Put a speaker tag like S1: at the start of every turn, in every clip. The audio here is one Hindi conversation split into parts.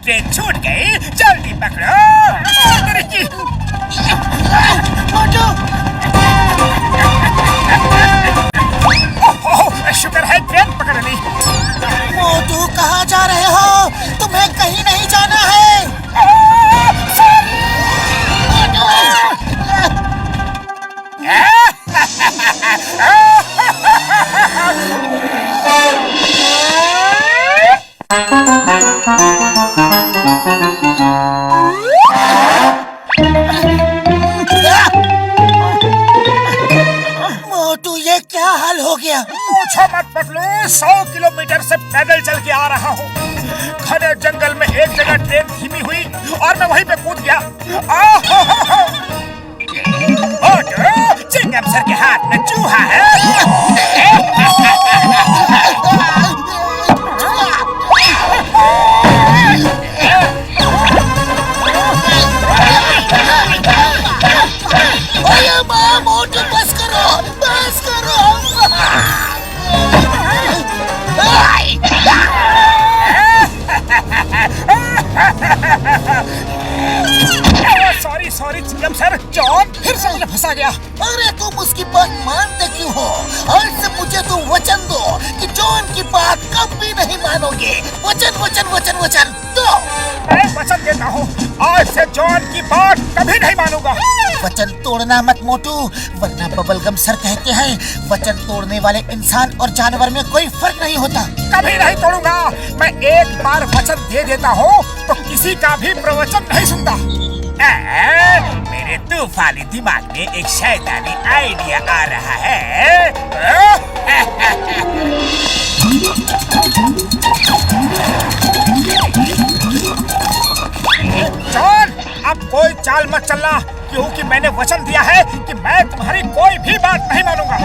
S1: ट्रेन छूट गई, जल्दी पकड़ो। शुक्र है ट्रेन पकड़ ली।
S2: मोटू कहाँ जा रहे हो? तुम्हें कहीं नहीं जाना है। मोटू ये क्या हाल हो गया?
S1: पूछो मत पतलू, 100 किलोमीटर से पैदल चल के आ रहा हूँ। घने जंगल में एक जगह ट्रेन धीमी हुई और मैं वहीं पे कूद गया। चिंगम सर के हाथ में चूहा है।
S2: मोटू बस करो, बस करो।
S1: सॉरी चिंगम सर, जॉन फिर से मुझे फंसा गया।
S2: अरे तुम उसकी बात मानते क्यों हो? आज से मुझे तुम वचन दो कि जॉन की बात कभी नहीं मानोगे। वचन वचन वचन वचन दो।
S1: मैं वचन देता हूँ, आज से जॉन की बात कभी नहीं मानूंगा।
S2: वचन तोड़ना मत मोटू, वरना बबलगम सर कहते हैं वचन तोड़ने वाले इंसान और जानवर में कोई फर्क नहीं होता।
S1: कभी नहीं तोड़ूंगा। मैं एक बार वचन दे देता हूँ तो किसी का भी प्रवचन नहीं सुनता। मेरे तूफानी दिमाग में एक शैतानी आइडिया आ रहा है। जॉन, अब कोई चाल मत चलना, क्योंकि मैंने वचन दिया है कि मैं तुम्हारी कोई भी बात नहीं मानूंगा।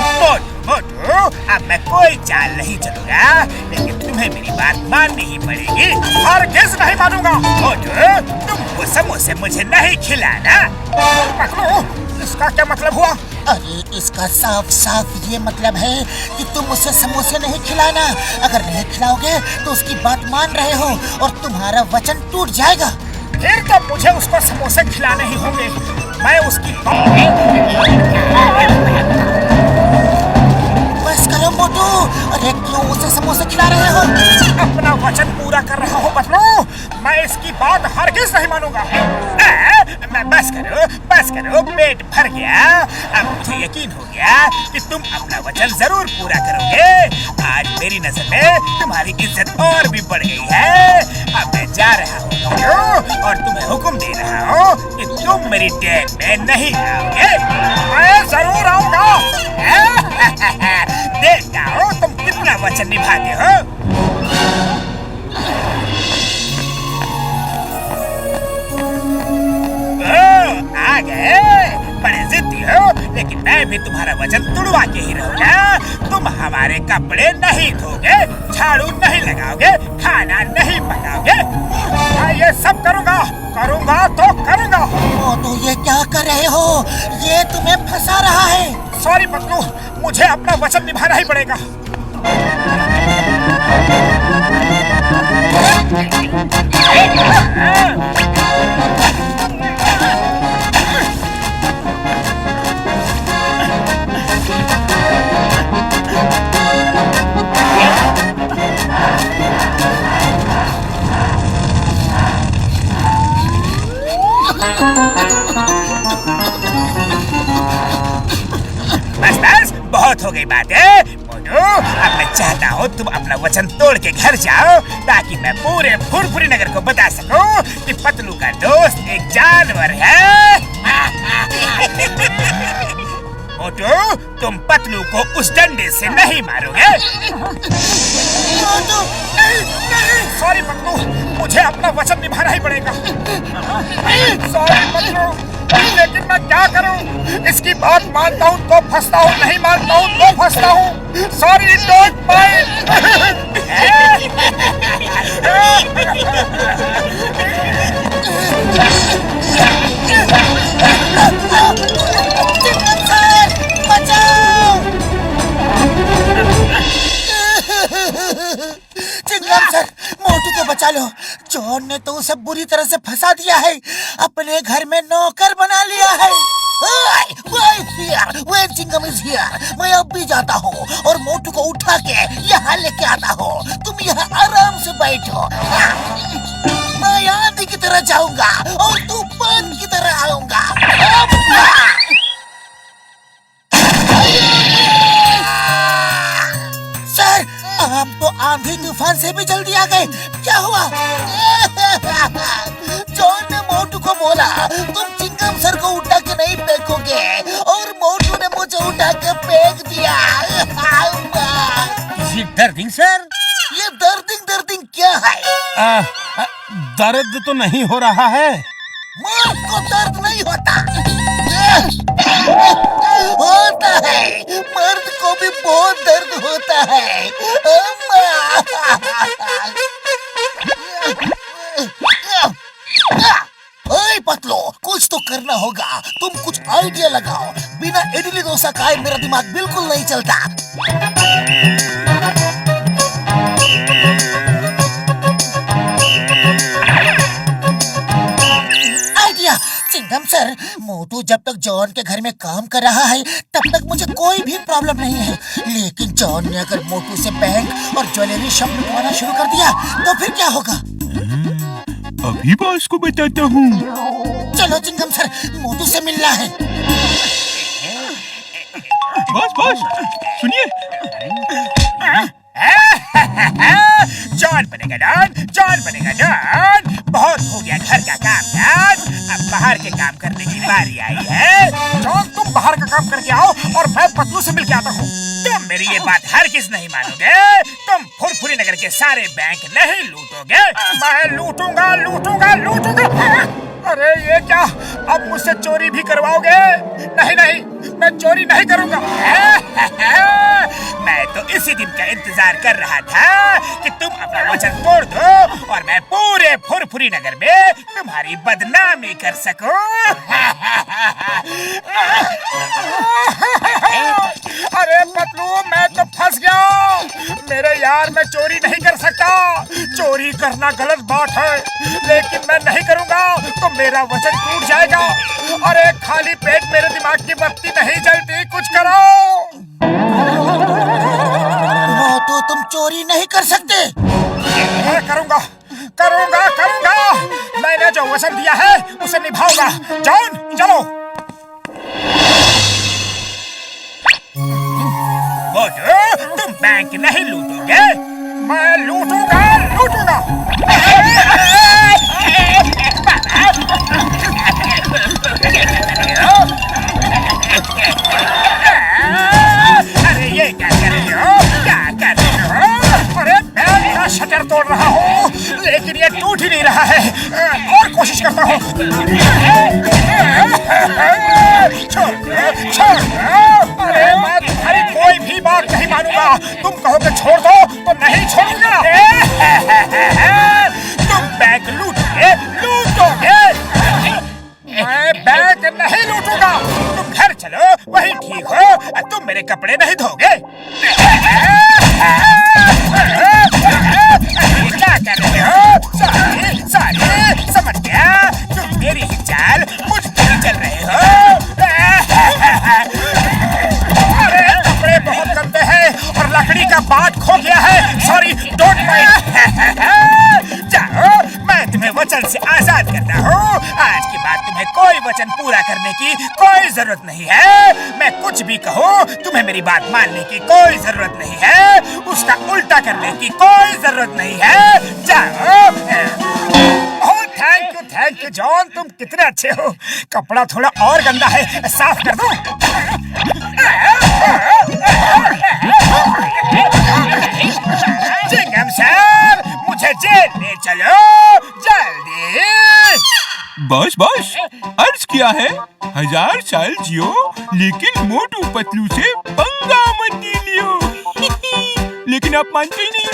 S1: मोटू, अब मैं कोई चाल नहीं चलूंगा, लेकिन तुम्हें मेरी बात माननी ही पड़ेगी। हरगिज़ नहीं मानूंगा। मोटू, तुम वो समोसे मुझे नहीं खिलाना। पकड़ो, इसका क्या मतलब हुआ?
S2: अरे इसका साफ साफ ये मतलब है कि तुम उसे समोसे नहीं खिलाना। अगर नहीं खिलाओगे तो उसकी बात मान रहे हो और तुम्हारा वचन टूट जाएगा।
S1: फिर तो मुझे उसको समोसे खिलाने ही होंगे। मैं उसकी
S2: बस करो मोटू। अरे क्यों उसे समोसे खिला रहे हो?
S1: अपना वचन पूरा कर रहा हूँ बतलो। मैं इसकी बात हरगिज़ नहीं मानूंगा। मैं बस करो, पेट भर गया। अब मुझे यकीन हो गया कि तुम अपना वचन जरूर पूरा करोगे। आज मेरी नजर में तुम्हारी इज्जत और भी बढ़ गई है। अब मैं जा रहा हूँ और तुम्हें हुक्म दे रहा हूँ कि तुम मेरी डेट में नहीं आओगे। मैं जरूर आऊंगा। देखता हूँ तुम कितना वचन निभाते हो। आ गए, बड़े जिद्दी हो, लेकिन मैं भी तुम्हारा वचन तुड़वा के ही रहूंगा। तुम हमारे कपड़े नहीं धोगे, झाड़ू नहीं लगाओगे, खाना नहीं पकाओगे। मैं ये सब करूंगा तो करूंगा।
S2: मोटू ये क्या कर रहे हो? ये तुम्हें फंसा रहा है।
S1: सॉरी पतलू, मुझे अपना वचन निभाना ही पड़ेगा। बस बहुत हो गई बातें। मोटू, अब मैं चाहता हूँ तुम अपना वचन तोड़ के घर जाओ, ताकि मैं पूरे फुरफुरी नगर को बता सकूं कि पतलू का दोस्त एक जानवर है। मोटू, तुम पतलू को उस डंडे से नहीं मारोगे। सॉरी पतलू, मुझे अपना वचन निभाना ही पड़ेगा। सॉरी पतलू, लेकिन मैं क्या करूं? इसकी बात मानता हूं तो फंसता हूं, नहीं मानता हूं तो फंसता हूं। Sorry, don't mind.
S2: Chingam sir, Motu को बचा लो। जॉन ने तो उसे बुरी तरह से फंसा दिया है, अपने घर में नौकर बना लिया है। Chewing gum is here. मैं अब भी जाता हूँ और मोटू को उठा के यहाँ लेके आता हूँ। तुम यहाँ आराम से बैठो। मैं आंधी की तरह जाऊंगा और तूफान की तरह आऊंगा। सर, हम तो आंधी तूफान से भी जल्दी आ गए। क्या हुआ? जॉन ने मोटू को बोला तुम चिंगम सर को उठा के नहीं फेंकोगे, और मोटू ने मुझे उठा के फेंक दिया।
S1: ये दर्दिंग सर?
S2: ये दर्दिंग क्या है?
S3: दर्द तो नहीं हो रहा है।
S2: मर्द को दर्द नहीं होता। होता है, मर्द को भी बहुत दर्द होता है। ओए पतलो, कुछ तो करना होगा। तुम कुछ आइडिया लगाओ। बिना इडली डोसा खाए मेरा दिमाग बिल्कुल नहीं चलता। आइडिया! चिंगम सर, मोटू जब तक जॉन के घर में काम कर रहा है तब तक मुझे कोई भी प्रॉब्लम नहीं है, लेकिन जॉन ने अगर मोटू से बैंक और ज्वेलरी शॉप लुटवाना शुरू कर दिया तो फिर क्या होगा?
S3: अभी बॉस को बताता हूँ।
S2: चलो चिंगम सर, मोटू से मिलना है।
S3: बॉस सुनिए।
S1: जॉन बनेगा डॉन, जॉन बनेगा डॉन। बहुत हो गया घर का काम काज, अब बाहर के काम करने की बारी आई है। जॉन, तुम बाहर का काम करके आओ और मैं पतलू से मिलके आता हूँ। तुम मेरी ये बात हरगिज नहीं मानोगे। तुम फुरफुरी नगर के सारे बैंक नहीं लूटोगे। मैं लूटूंगा। अरे ये क्या, अब मुझसे चोरी भी करवाओगे? नहीं, मैं चोरी नहीं करूंगा। मैं तो इसी दिन का इंतजार कर रहा था कि तुम अपना वचन तोड़ दो और मैं पूरे फुरफुरी नगर में तुम्हारी बदनामी कर सकूं। अरे पतलू, मैं तो फंस गया। मेरे यार, मैं चोरी नहीं कर सकता। चोरी करना गलत बात है, लेकिन मैं नहीं करूंगा तो मेरा वचन टूट जाएगा। अरे खाली पेट मेरे दिमाग की बत्ती नहीं जलती, कुछ करो।
S2: तो तुम चोरी नहीं कर सकते।
S1: मैं करूंगा। मैंने जो वचन दिया है उसे निभाऊंगा। जॉन, चलो। मोटू, तुम बैंक नहीं लूटोगे। मैं लूटूंगा। अरे ये क्या कर रहे हो? अरे मैं मेरा शटर तोड़ रहा हूँ, लेकिन ये टूट ही नहीं रहा है। और कोशिश करता हूँ। छोड़। अरे मैं तुम्हारी कोई भी बात नहीं मानूंगा। तुम कहोगे छोड़ दो तो नहीं छोड़ूंगा। तुम बैंक लूटोगे। मैं बैंक नहीं लूटूंगा। तुम घर चलो, वही ठीक हो। तुम मेरे कपड़े नहीं धोगे। क्या कर रहे हो? सॉरी, समझ गया। तुम मेरी ही चाल मुझ पर ही चल रहे हो। अरे कपड़े बहुत गंदे हैं और लकड़ी का बात खो गया है। Sorry, don't mind. जाओ, मैं तुम्हें वचन से आजाद करता हूँ। आज के बाद तुम्हें कोई वचन पूरा करने की कोई जरूरत नहीं है। मैं कुछ भी कहूँ, तुम्हें मेरी बात मानने की कोई जरूरत नहीं है। उसका उल्टा करने की कोई जरूरत नहीं है। जाओ। थैंक यू जॉन, तुम कितने अच्छे हो। कपड़ा थोड़ा और गंदा है, साफ कर दो। चिंगम सर, मुझे जेल ले चलो जल्दी।
S3: बॉस अर्ज किया है 1000 साल जियो, लेकिन मोटू पतलू से पंगा मत लियो। लेकिन आप मानते ही नहीं।